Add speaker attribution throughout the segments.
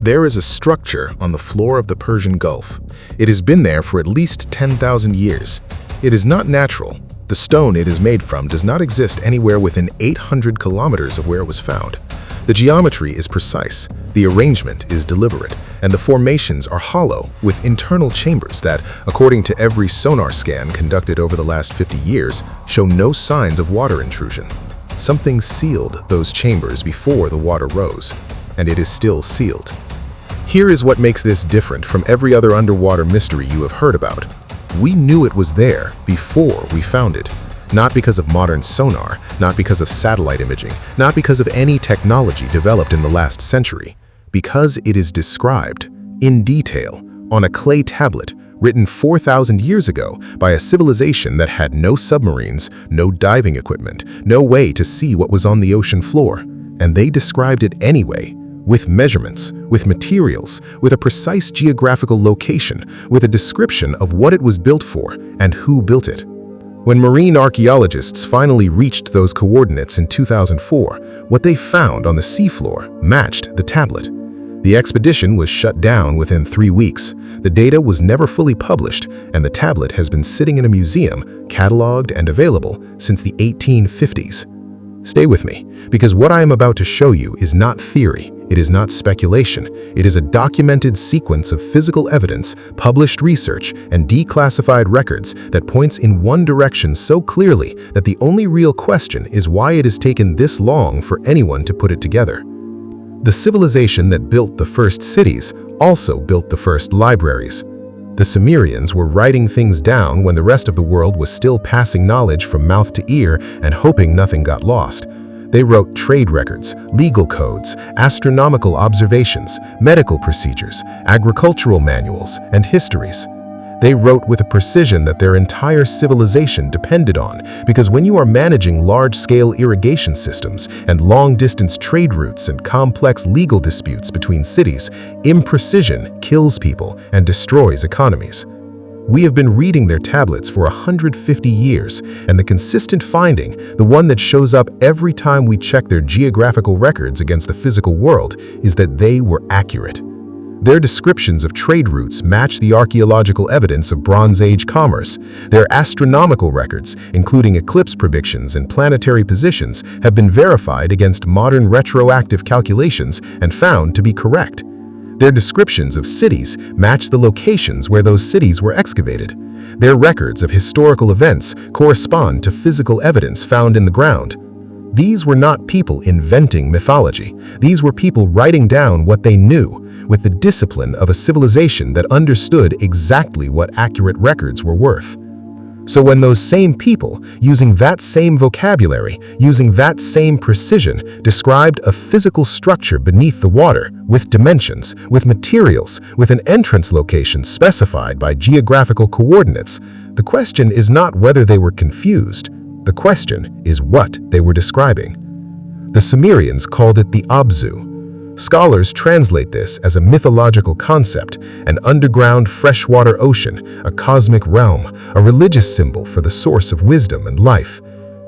Speaker 1: There is a structure on the floor of the Persian Gulf. It has been there for at least 10,000 years. It is not natural. The stone it is made from does not exist anywhere within 800 kilometers of where it was found. The geometry is precise, the arrangement is deliberate, and the formations are hollow with internal chambers that, according to every sonar scan conducted over the last 50 years, show no signs of water intrusion. Something sealed those chambers before the water rose, and it is still sealed. Here is what makes this different from every other underwater mystery you have heard about. We knew it was there before we found it. Not because of modern sonar, not because of satellite imaging, not because of any technology developed in the last century. Because it is described, in detail, on a clay tablet written 4,000 years ago by a civilization that had no submarines, no diving equipment, no way to see what was on the ocean floor. And they described it anyway. With measurements, with materials, with a precise geographical location, with a description of what it was built for and who built it. When marine archaeologists finally reached those coordinates in 2004, what they found on the seafloor matched the tablet. The expedition was shut down within 3 weeks. The data was never fully published, and the tablet has been sitting in a museum, cataloged and available since the 1850s. Stay with me, because what I am about to show you is not theory, it is not speculation, it is a documented sequence of physical evidence, published research, and declassified records that points in one direction so clearly that the only real question is why it has taken this long for anyone to put it together. The civilization that built the first cities also built the first libraries. The Sumerians were writing things down when the rest of the world was still passing knowledge from mouth to ear and hoping nothing got lost. They wrote trade records, legal codes, astronomical observations, medical procedures, agricultural manuals, and histories. They wrote with a precision that their entire civilization depended on, because when you are managing large-scale irrigation systems and long-distance trade routes and complex legal disputes between cities, imprecision kills people and destroys economies. We have been reading their tablets for 150 years, and the consistent finding, the one that shows up every time we check their geographical records against the physical world, is that they were accurate. Their descriptions of trade routes match the archaeological evidence of Bronze Age commerce. Their astronomical records, including eclipse predictions and planetary positions, have been verified against modern retroactive calculations and found to be correct. Their descriptions of cities match the locations where those cities were excavated. Their records of historical events correspond to physical evidence found in the ground. These were not people inventing mythology. These were people writing down what they knew, with the discipline of a civilization that understood exactly what accurate records were worth. So when those same people, using that same vocabulary, using that same precision, described a physical structure beneath the water, with dimensions, with materials, with an entrance location specified by geographical coordinates, the question is not whether they were confused. The question is what they were describing. The Sumerians called it the Abzu. Scholars translate this as a mythological concept, an underground freshwater ocean, a cosmic realm, a religious symbol for the source of wisdom and life.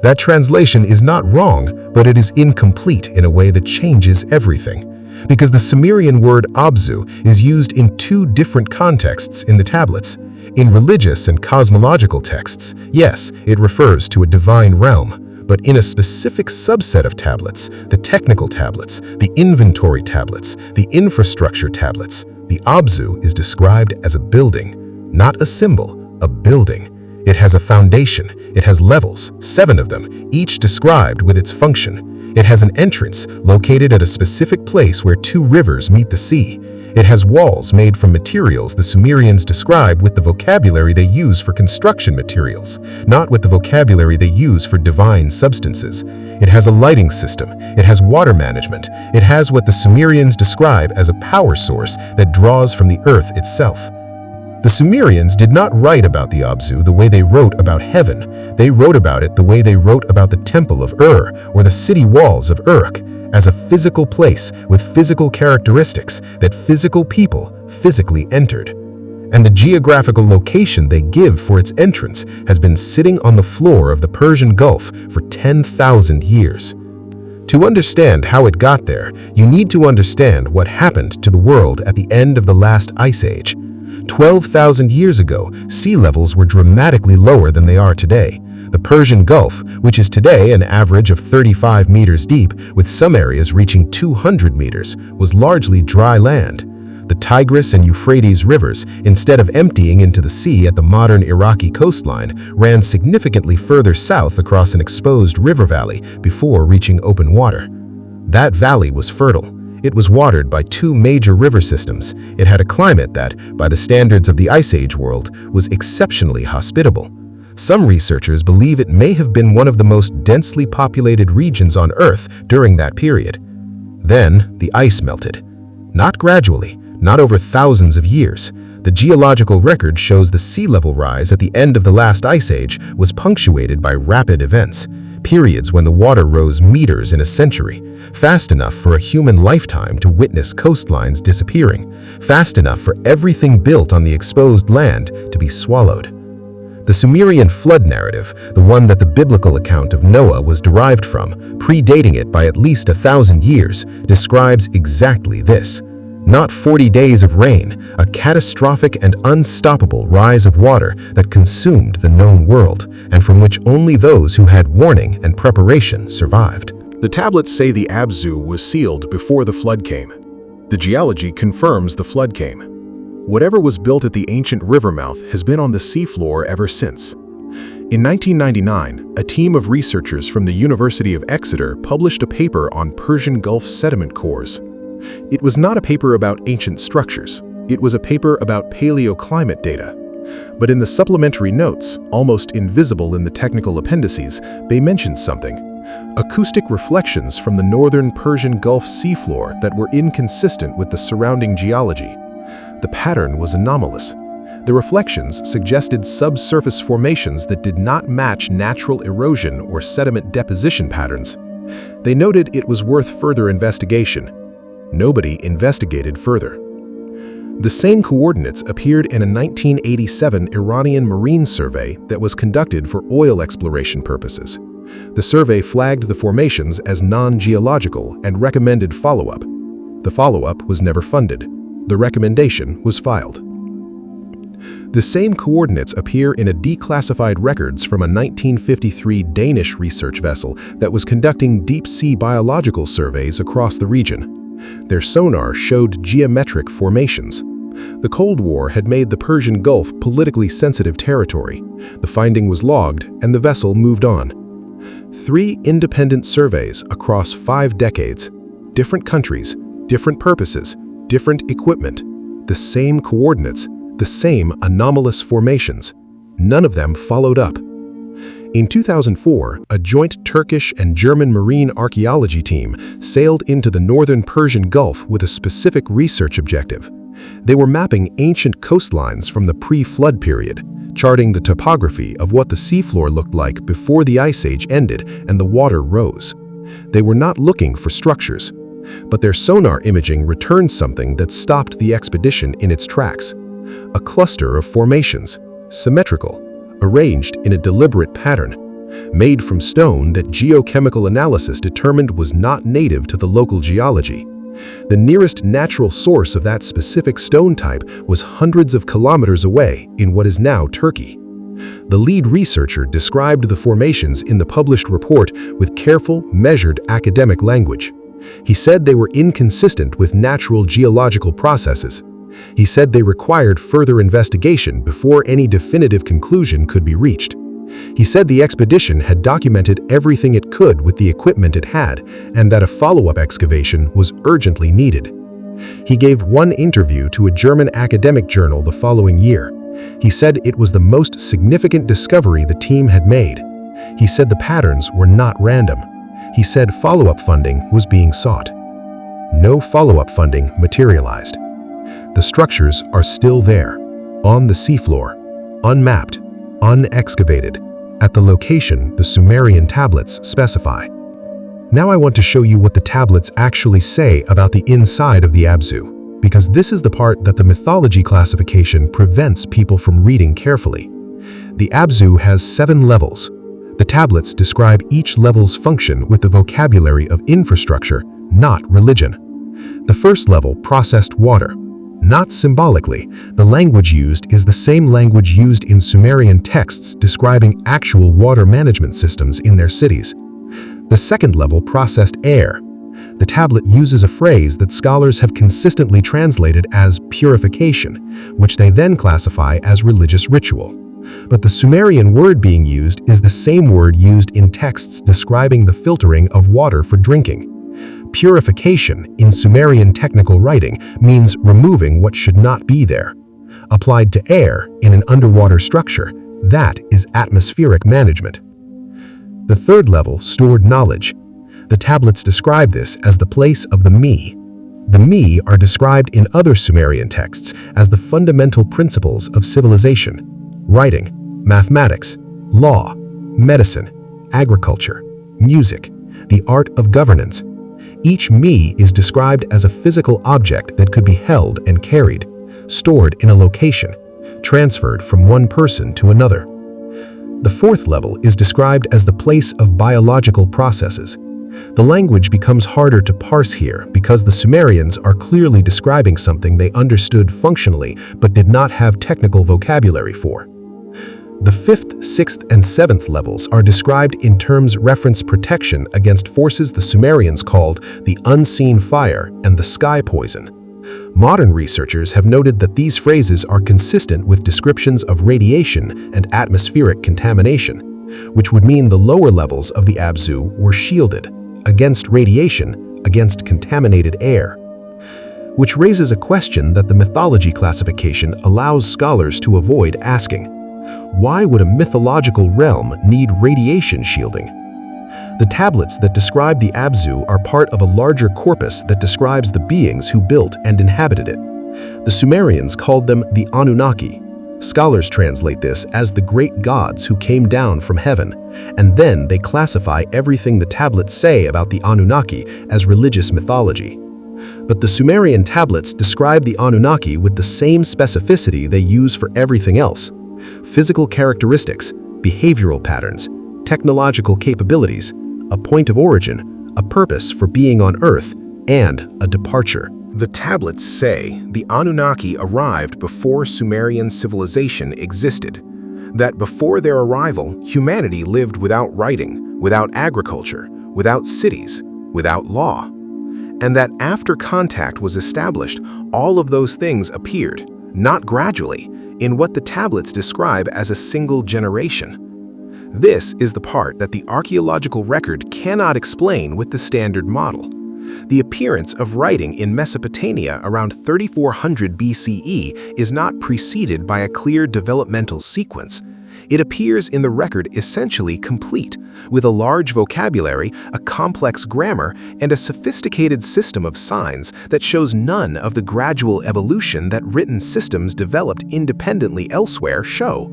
Speaker 1: That translation is not wrong, but it is incomplete in a way that changes everything. Because the Sumerian word Abzu is used in two different contexts in the tablets. In religious and cosmological texts, yes, it refers to a divine realm. But in a specific subset of tablets, the technical tablets, the inventory tablets, the infrastructure tablets, the Abzu is described as a building, not a symbol, a building. It has a foundation, it has levels, 7 of them, each described with its function. It has an entrance located at a specific place where 2 rivers meet the sea. It has walls made from materials the Sumerians describe with the vocabulary they use for construction materials, not with the vocabulary they use for divine substances. It has a lighting system. It has water management. It has what the Sumerians describe as a power source that draws from the earth itself. The Sumerians did not write about the Abzu the way they wrote about heaven. They wrote about it the way they wrote about the temple of Ur or the city walls of Uruk, as a physical place with physical characteristics that physical people physically entered. And the geographical location they give for its entrance has been sitting on the floor of the Persian Gulf for 10,000 years. To understand how it got there, you need to understand what happened to the world at the end of the last ice age. 12,000 years ago, sea levels were dramatically lower than they are today. The Persian Gulf, which is today an average of 35 meters deep, with some areas reaching 200 meters, was largely dry land. The Tigris and Euphrates rivers, instead of emptying into the sea at the modern Iraqi coastline, ran significantly further south across an exposed river valley before reaching open water. That valley was fertile. It was watered by two major river systems. It had a climate that, by the standards of the Ice Age world, was exceptionally hospitable. Some researchers believe it may have been one of the most densely populated regions on Earth during that period. Then, the ice melted. Not gradually, not over thousands of years. The geological record shows the sea level rise at the end of the last ice age was punctuated by rapid events, periods when the water rose meters in a century, fast enough for a human lifetime to witness coastlines disappearing, fast enough for everything built on the exposed land to be swallowed. The Sumerian flood narrative, the one that the biblical account of Noah was derived from, predating it by at least 1,000 years, describes exactly this. Not 40 days of rain, a catastrophic and unstoppable rise of water that consumed the known world, and from which only those who had warning and preparation survived.
Speaker 2: The tablets say the Abzu was sealed before the flood came. The geology confirms the flood came. Whatever was built at the ancient river mouth has been on the seafloor ever since. In 1999, a team of researchers from the University of Exeter published a paper on Persian Gulf sediment cores. It was not a paper about ancient structures. It was a paper about paleoclimate data. But in the supplementary notes, almost invisible in the technical appendices, they mentioned something: acoustic reflections from the northern Persian Gulf seafloor that were inconsistent with the surrounding geology. The pattern was anomalous. The reflections suggested subsurface formations that did not match natural erosion or sediment deposition patterns. They noted it was worth further investigation. Nobody investigated further. The same coordinates appeared in a 1987 Iranian marine survey that was conducted for oil exploration purposes. The survey flagged the formations as non-geological and recommended follow-up. The follow-up was never funded. The recommendation was filed. The same coordinates appear in a declassified records from a 1953 Danish research vessel that was conducting deep-sea biological surveys across the region. Their sonar showed geometric formations. The Cold War had made the Persian Gulf politically sensitive territory. The finding was logged, and the vessel moved on. 3 independent surveys across 5 decades. Different countries, different purposes, different equipment, the same coordinates, the same anomalous formations. None of them followed up. In 2004, a joint Turkish and German marine archaeology team sailed into the northern Persian Gulf with a specific research objective. They were mapping ancient coastlines from the pre-flood period, charting the topography of what the seafloor looked like before the Ice Age ended and the water rose. They were not looking for structures, but their sonar imaging returned something that stopped the expedition in its tracks. A cluster of formations, symmetrical, arranged in a deliberate pattern, made from stone that geochemical analysis determined was not native to the local geology. The nearest natural source of that specific stone type was hundreds of kilometers away in what is now Turkey. The lead researcher described the formations in the published report with careful, measured academic language. He said they were inconsistent with natural geological processes. He said they required further investigation before any definitive conclusion could be reached. He said the expedition had documented everything it could with the equipment it had, and that a follow-up excavation was urgently needed. He gave one interview to a German academic journal the following year. He said it was the most significant discovery the team had made. He said the patterns were not random. He said follow-up funding was being sought. No follow-up funding materialized. The structures are still there, on the seafloor, unmapped, unexcavated, at the location the Sumerian tablets specify. Now I want to show you what the tablets actually say about the inside of the Abzu, because this is the part that the mythology classification prevents people from reading carefully. The Abzu has 7 levels. The tablets describe each level's function with the vocabulary of infrastructure, not religion. The first level processed water. Not symbolically, the language used is the same language used in Sumerian texts describing actual water management systems in their cities. The second level processed air. The tablet uses a phrase that scholars have consistently translated as purification, which they then classify as religious ritual. But the Sumerian word being used is the same word used in texts describing the filtering of water for drinking. Purification, in Sumerian technical writing, means removing what should not be there. Applied to air in an underwater structure, that is atmospheric management. The third level, stored knowledge. The tablets describe this as the place of the me. The me are described in other Sumerian texts as the fundamental principles of civilization: writing, mathematics, law, medicine, agriculture, music, the art of governance. Each me is described as a physical object that could be held and carried, stored in a location, transferred from one person to another. The fourth level is described as the place of biological processes. The language becomes harder to parse here because the Sumerians are clearly describing something they understood functionally but did not have technical vocabulary for. The fifth, sixth, and seventh levels are described in terms reference protection against forces the Sumerians called the unseen fire and the sky poison. Modern researchers have noted that these phrases are consistent with descriptions of radiation and atmospheric contamination, which would mean the lower levels of the Abzu were shielded against radiation, against contaminated air. Which raises a question that the mythology classification allows scholars to avoid asking. Why would a mythological realm need radiation shielding? The tablets that describe the Abzu are part of a larger corpus that describes the beings who built and inhabited it. The Sumerians called them the Anunnaki. Scholars translate this as the great gods who came down from heaven, and then they classify everything the tablets say about the Anunnaki as religious mythology. But the Sumerian tablets describe the Anunnaki with the same specificity they use for everything else: physical characteristics, behavioral patterns, technological capabilities, a point of origin, a purpose for being on Earth, and a departure.
Speaker 1: The tablets say the Anunnaki arrived before Sumerian civilization existed, that before their arrival, humanity lived without writing, without agriculture, without cities, without law, and that after contact was established, all of those things appeared, not gradually, in what the tablets describe as a single generation. This is the part that the archaeological record cannot explain with the standard model. The appearance of writing in Mesopotamia around 3400 BCE is not preceded by a clear developmental sequence. It appears in the record essentially complete, with a large vocabulary, a complex grammar, and a sophisticated system of signs that shows none of the gradual evolution that written systems developed independently elsewhere show.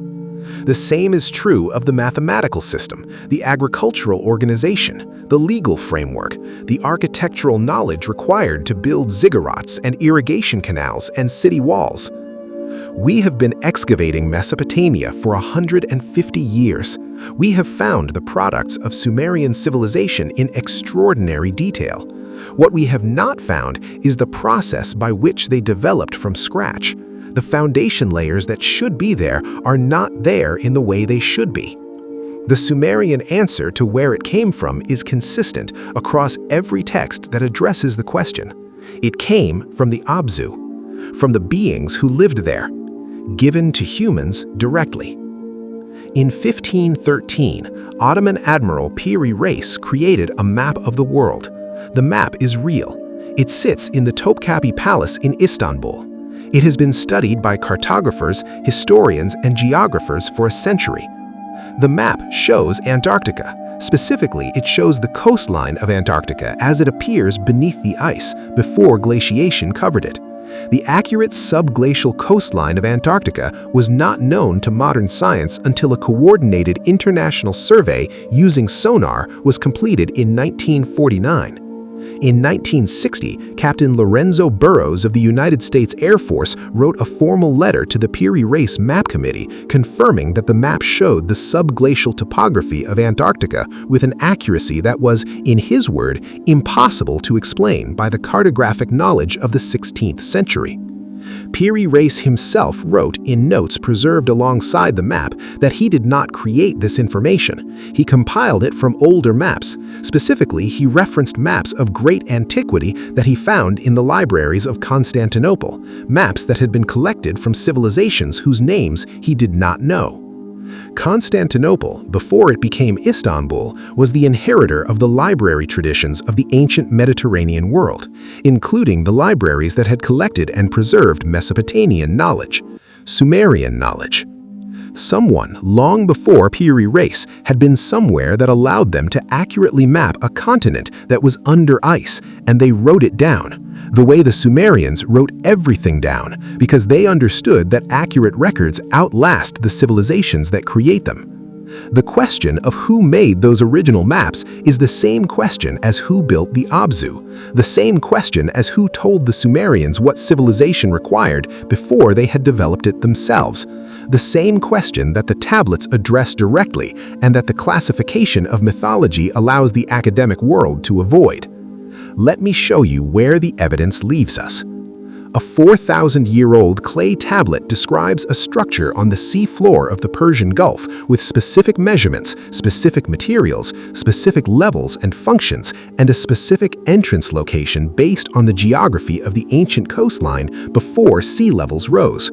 Speaker 1: The same is true of the mathematical system, the agricultural organization, the legal framework, the architectural knowledge required to build ziggurats and irrigation canals and city walls. We have been excavating Mesopotamia for 150 years. We have found the products of Sumerian civilization in extraordinary detail. What we have not found is the process by which they developed from scratch. The foundation layers that should be there are not there in the way they should be. The Sumerian answer to where it came from is consistent across every text that addresses the question. It came from the Abzu, from the beings who lived there, given to humans directly. In 1513, Ottoman Admiral Piri Reis created a map of the world. The map is real. It sits in the Topkapi Palace in Istanbul. It has been studied by cartographers, historians, and geographers for a century. The map shows Antarctica. Specifically, it shows the coastline of Antarctica as it appears beneath the ice before glaciation covered it. The accurate subglacial coastline of Antarctica was not known to modern science until a coordinated international survey using sonar was completed in 1949.
Speaker 2: In 1960, Captain Lorenzo Burrows of the United States Air Force wrote a formal letter to the Piri Reis Map Committee confirming that the map showed the subglacial topography of Antarctica with an accuracy that was, in his word, impossible to explain by the cartographic knowledge of the 16th century. Piri Reis himself wrote in notes preserved alongside the map that he did not create this information. He compiled it from older maps. Specifically, he referenced maps of great antiquity that he found in the libraries of Constantinople, maps that had been collected from civilizations whose names he did not know. Constantinople, before it became Istanbul, was the inheritor of the library traditions of the ancient Mediterranean world, including the libraries that had collected and preserved Mesopotamian knowledge, Sumerian knowledge. Someone, long before Piri Reis, had been somewhere that allowed them to accurately map a continent that was under ice, and they wrote it down, the way the Sumerians wrote everything down, because they understood that accurate records outlast the civilizations that create them. The question of who made those original maps is the same question as who built the Abzu, the same question as who told the Sumerians what civilization required before they had developed it themselves, the same question that the tablets address directly and that the classification of mythology allows the academic world to avoid. Let me show you where the evidence leaves us. A 4,000-year-old clay tablet describes a structure on the sea floor of the Persian Gulf with specific measurements, specific materials, specific levels and functions, and a specific entrance location based on the geography of the ancient coastline before sea levels rose.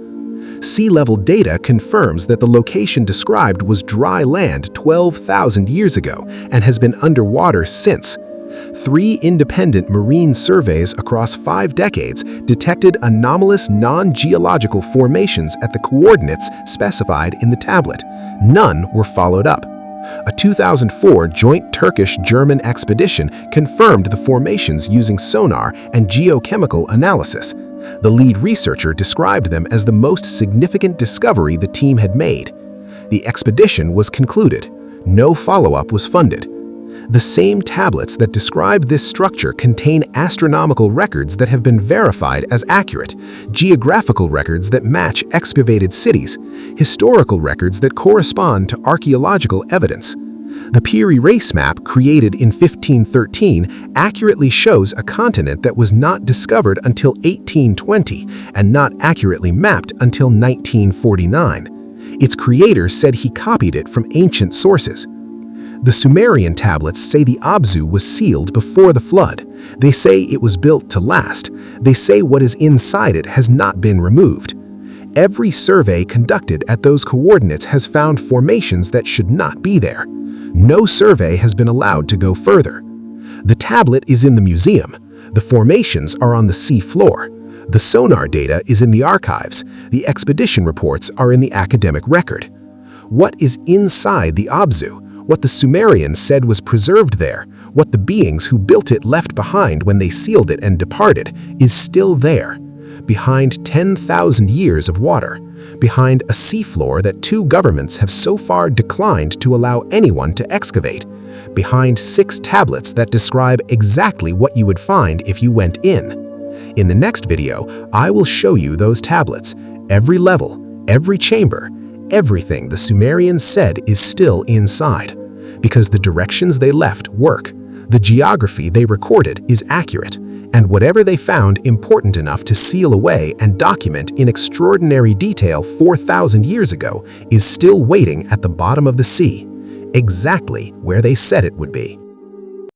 Speaker 2: Sea level data confirms that the location described was dry land 12,000 years ago and has been underwater since. 3 independent marine surveys across 5 decades detected anomalous non-geological formations at the coordinates specified in the tablet. None were followed up. A 2004 joint Turkish-German expedition confirmed the formations using sonar and geochemical analysis. The lead researcher described them as the most significant discovery the team had made. The expedition was concluded. No follow-up was funded. The same tablets that describe this structure contain astronomical records that have been verified as accurate, geographical records that match excavated cities, historical records that correspond to archaeological evidence. The Piri Reis map, created in 1513, accurately shows a continent that was not discovered until 1820 and not accurately mapped until 1949. Its creator said he copied it from ancient sources. The Sumerian tablets say the Abzu was sealed before the flood. They say it was built to last. They say what is inside it has not been removed. Every survey conducted at those coordinates has found formations that should not be there. No survey has been allowed to go further. The tablet is in the museum. The formations are on the sea floor. The sonar data is in the archives. The expedition reports are in the academic record. What is inside the Abzu? What the Sumerians said was preserved there, what the beings who built it left behind when they sealed it and departed, is still there, behind 10,000 years of water, behind a seafloor that 2 governments have so far declined to allow anyone to excavate, behind 6 tablets that describe exactly what you would find if you went in. In the next video, I will show you those tablets, every level, every chamber. Everything the Sumerians said is still inside, because the directions they left work, the geography they recorded is accurate, and whatever they found important enough to seal away and document in extraordinary detail 4,000 years ago is still waiting at the bottom of the sea, exactly where they said it would be.